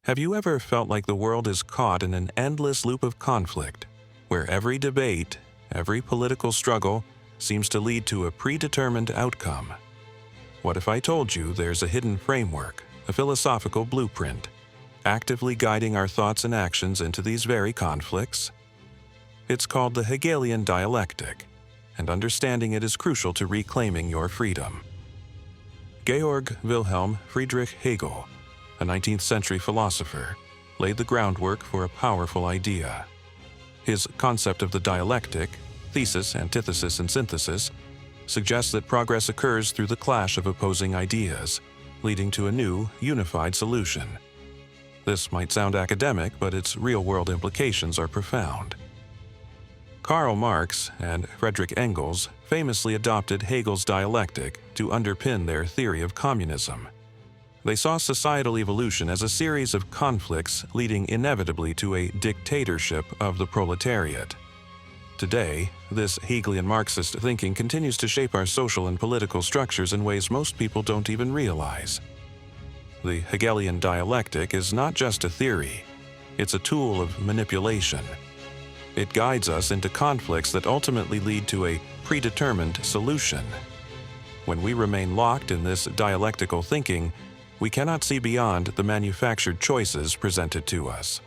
Have you ever felt like the world is caught in an endless loop of conflict, where every debate, every political struggle seems to lead to a predetermined outcome? What if I told you there's a hidden framework, a philosophical blueprint, actively guiding our thoughts and actions into these very conflicts? It's called the Hegelian Dialectic, and understanding it is crucial to reclaiming your freedom. Georg Wilhelm Friedrich Hegel, a 19th century philosopher, laid the groundwork for a powerful idea. His concept of the dialectic, thesis, antithesis, and synthesis, suggests that progress occurs through the clash of opposing ideas, leading to a new, unified solution. This might sound academic, but its real-world implications are profound. Karl Marx and Friedrich Engels famously adopted Hegel's dialectic to underpin their theory of communism. They saw societal evolution as a series of conflicts leading inevitably to a dictatorship of the proletariat. Today, this Hegelian Marxist thinking continues to shape our social and political structures in ways most people don't even realize. The Hegelian dialectic is not just a theory, it's a tool of manipulation. It guides us into conflicts that ultimately lead to a predetermined solution. When we remain locked in this dialectical thinking, we cannot see beyond the manufactured choices presented to us.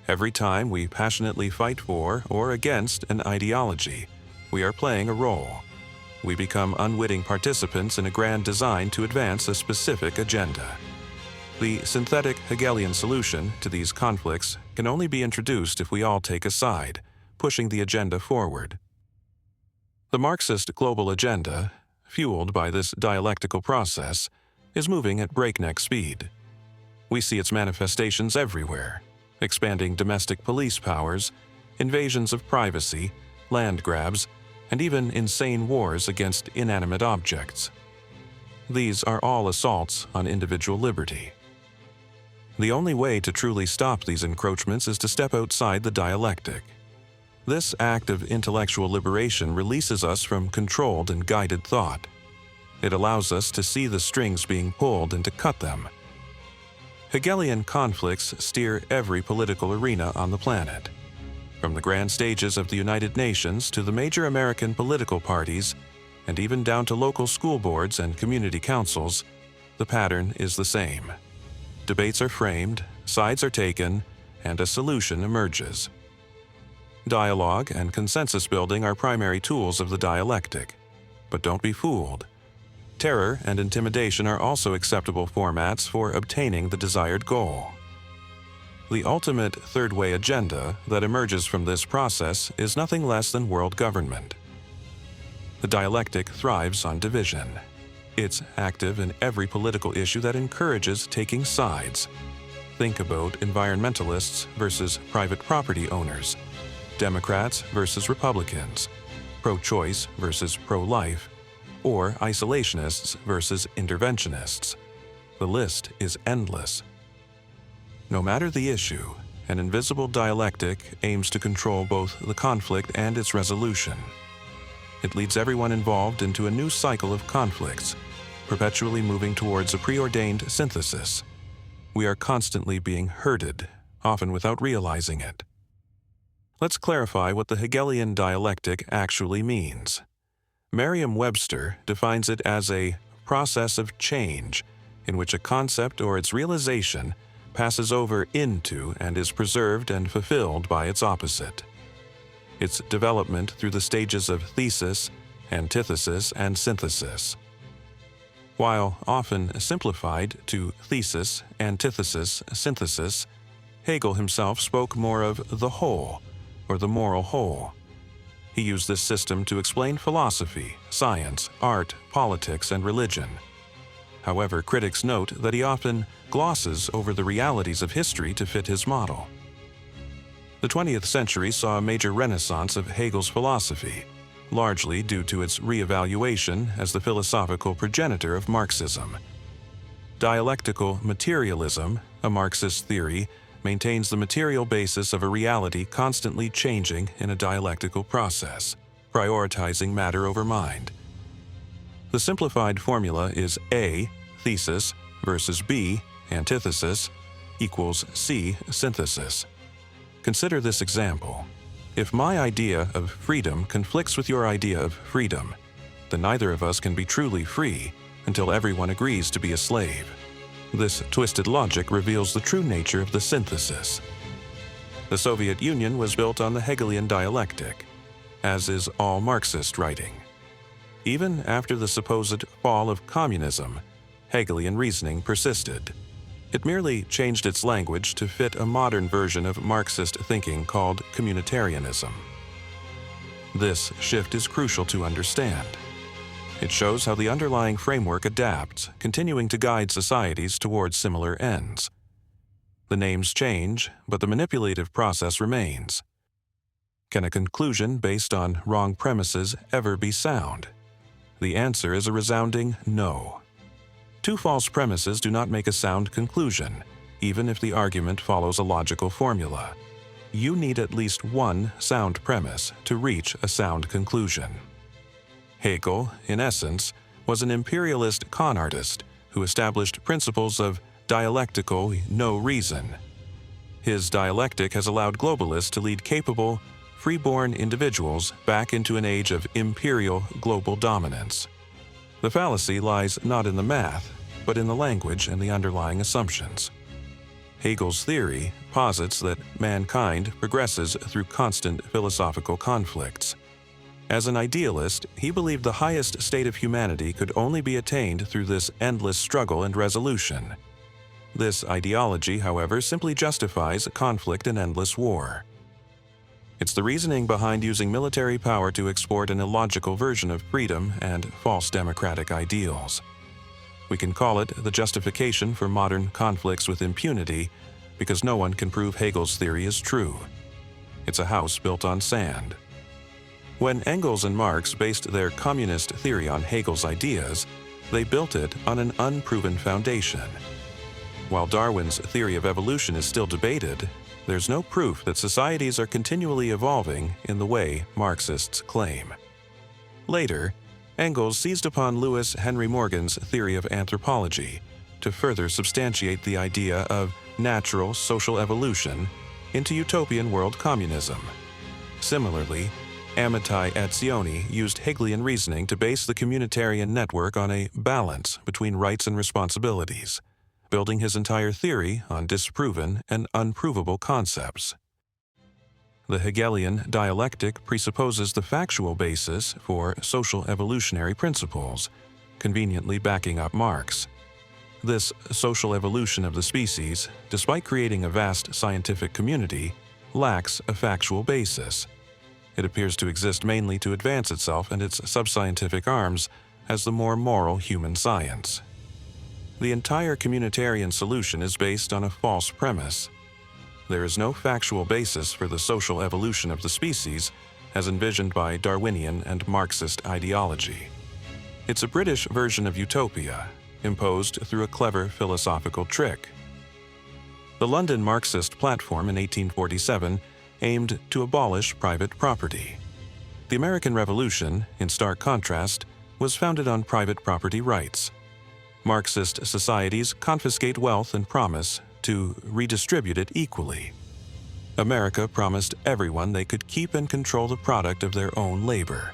Every time we passionately fight for or against an ideology, we are playing a role. We become unwitting participants in a grand design to advance a specific agenda. The synthetic Hegelian solution to these conflicts can only be introduced if we all take a side, pushing the agenda forward. The Marxist global agenda, fueled by this dialectical process, is moving at breakneck speed. We see its manifestations everywhere, expanding domestic police powers, invasions of privacy, land grabs, and even insane wars against inanimate objects. These are all assaults on individual liberty. The only way to truly stop these encroachments is to step outside the dialectic. This act of intellectual liberation releases us from controlled and guided thought. It allows us to see the strings being pulled and to cut them. Hegelian conflicts steer every political arena on the planet. From the grand stages of the United Nations to the major American political parties, and even down to local school boards and community councils, the pattern is the same. Debates are framed, sides are taken, and a solution emerges. Dialogue and consensus building are primary tools of the dialectic. But don't be fooled. Terror and intimidation are also acceptable formats for obtaining the desired goal. The ultimate third-way agenda that emerges from this process is nothing less than world government. The dialectic thrives on division. It's active in every political issue that encourages taking sides. Think about environmentalists versus private property owners, Democrats versus Republicans, pro-choice versus pro-life, or isolationists versus interventionists. The list is endless. No matter the issue, an invisible dialectic aims to control both the conflict and its resolution. It leads everyone involved into a new cycle of conflicts, perpetually moving towards a preordained synthesis. We are constantly being herded, often without realizing it. Let's clarify what the Hegelian dialectic actually means. Merriam-Webster defines it as a process of change in which a concept or its realization passes over into and is preserved and fulfilled by its opposite. Its development through the stages of thesis, antithesis, and synthesis. While often simplified to thesis, antithesis, synthesis, Hegel himself spoke more of the whole, or the moral whole. He used this system to explain philosophy, science, art, politics, and religion. However, critics note that he often glosses over the realities of history to fit his model. The 20th century saw a major renaissance of Hegel's philosophy, largely due to its re-evaluation as the philosophical progenitor of Marxism. Dialectical materialism, a Marxist theory, maintains the material basis of a reality constantly changing in a dialectical process, prioritizing matter over mind. The simplified formula is A, thesis, versus B, antithesis, equals C, synthesis. Consider this example. If my idea of freedom conflicts with your idea of freedom, then neither of us can be truly free until everyone agrees to be a slave. This twisted logic reveals the true nature of the synthesis. The Soviet Union was built on the Hegelian dialectic, as is all Marxist writing. Even after the supposed fall of communism, Hegelian reasoning persisted. It merely changed its language to fit a modern version of Marxist thinking called communitarianism. This shift is crucial to understand. It shows how the underlying framework adapts, continuing to guide societies towards similar ends. The names change, but the manipulative process remains. Can a conclusion based on wrong premises ever be sound? The answer is a resounding no. Two false premises do not make a sound conclusion, even if the argument follows a logical formula. You need at least one sound premise to reach a sound conclusion. Hegel, in essence, was an imperialist con artist who established principles of dialectical no reason. His dialectic has allowed globalists to lead capable, free-born individuals back into an age of imperial global dominance. The fallacy lies not in the math, but in the language and the underlying assumptions. Hegel's theory posits that mankind progresses through constant philosophical conflicts. As an idealist, he believed the highest state of humanity could only be attained through this endless struggle and resolution. This ideology, however, simply justifies conflict and endless war. It's the reasoning behind using military power to export an illogical version of freedom and false democratic ideals. We can call it the justification for modern conflicts with impunity because no one can prove Hegel's theory is true. It's a house built on sand. When Engels and Marx based their communist theory on Hegel's ideas, they built it on an unproven foundation. While Darwin's theory of evolution is still debated, there's no proof that societies are continually evolving in the way Marxists claim. Later, Engels seized upon Lewis Henry Morgan's theory of anthropology to further substantiate the idea of natural social evolution into utopian world communism. Similarly, Amitai Etzioni used Hegelian reasoning to base the communitarian network on a balance between rights and responsibilities, building his entire theory on disproven and unprovable concepts. The Hegelian dialectic presupposes the factual basis for social evolutionary principles, conveniently backing up Marx. This social evolution of the species, despite creating a vast scientific community, lacks a factual basis. It appears to exist mainly to advance itself and its subscientific arms as the more moral human science. The entire communitarian solution is based on a false premise. There is no factual basis for the social evolution of the species as envisioned by Darwinian and Marxist ideology. It's a British version of utopia, imposed through a clever philosophical trick. The London Marxist platform in 1847 aimed to abolish private property. The American Revolution, in stark contrast, was founded on private property rights. Marxist societies confiscate wealth and promise to redistribute it equally. America promised everyone they could keep and control the product of their own labor.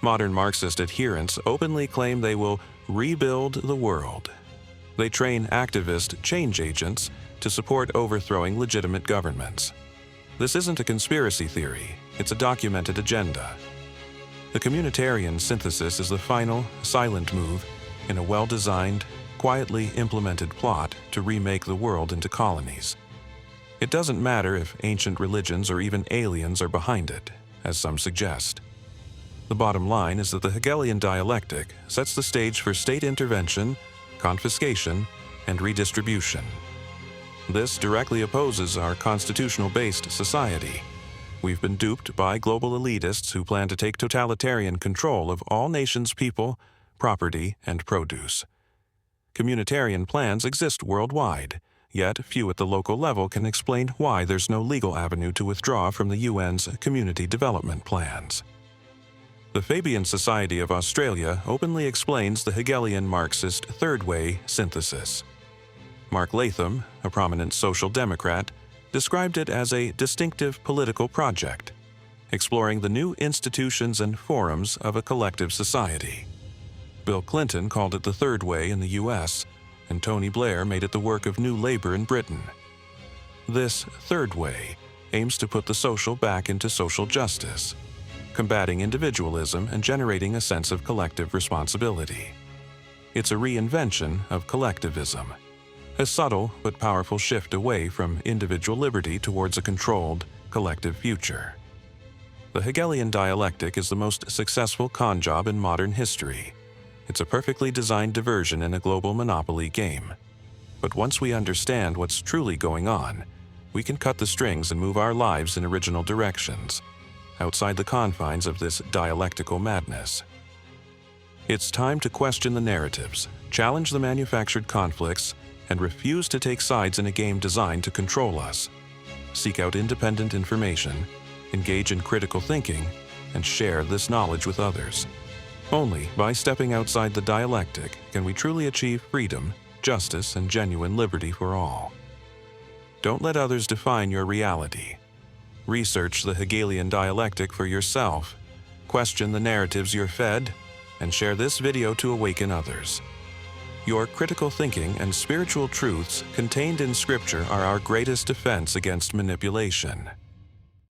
Modern Marxist adherents openly claim they will rebuild the world. They train activist change agents to support overthrowing legitimate governments. This isn't a conspiracy theory, it's a documented agenda. The communitarian synthesis is the final, silent move in a well-designed, quietly implemented plot to remake the world into colonies. It doesn't matter if ancient religions or even aliens are behind it, as some suggest. The bottom line is that the Hegelian dialectic sets the stage for state intervention, confiscation, and redistribution. This directly opposes our constitutional-based society. We've been duped by global elitists who plan to take totalitarian control of all nations' people, property, and produce. Communitarian plans exist worldwide, yet few at the local level can explain why there's no legal avenue to withdraw from the UN's Community Development Plans. The Fabian Society of Australia openly explains the Hegelian Marxist third way synthesis. Mark Latham, a prominent social democrat, described it as a distinctive political project, exploring the new institutions and forums of a collective society. Bill Clinton called it the third way in the U.S., and Tony Blair made it the work of New Labour in Britain. This third way aims to put the social back into social justice, combating individualism and generating a sense of collective responsibility. It's a reinvention of collectivism, a subtle but powerful shift away from individual liberty towards a controlled, collective future. The Hegelian dialectic is the most successful con job in modern history. It's a perfectly designed diversion in a global monopoly game. But once we understand what's truly going on, we can cut the strings and move our lives in original directions, outside the confines of this dialectical madness. It's time to question the narratives, challenge the manufactured conflicts, and refuse to take sides in a game designed to control us. Seek out independent information, engage in critical thinking, and share this knowledge with others. Only by stepping outside the dialectic can we truly achieve freedom, justice, and genuine liberty for all. Don't let others define your reality. Research the Hegelian dialectic for yourself, question the narratives you're fed, and share this video to awaken others. Your critical thinking and spiritual truths contained in Scripture are our greatest defense against manipulation.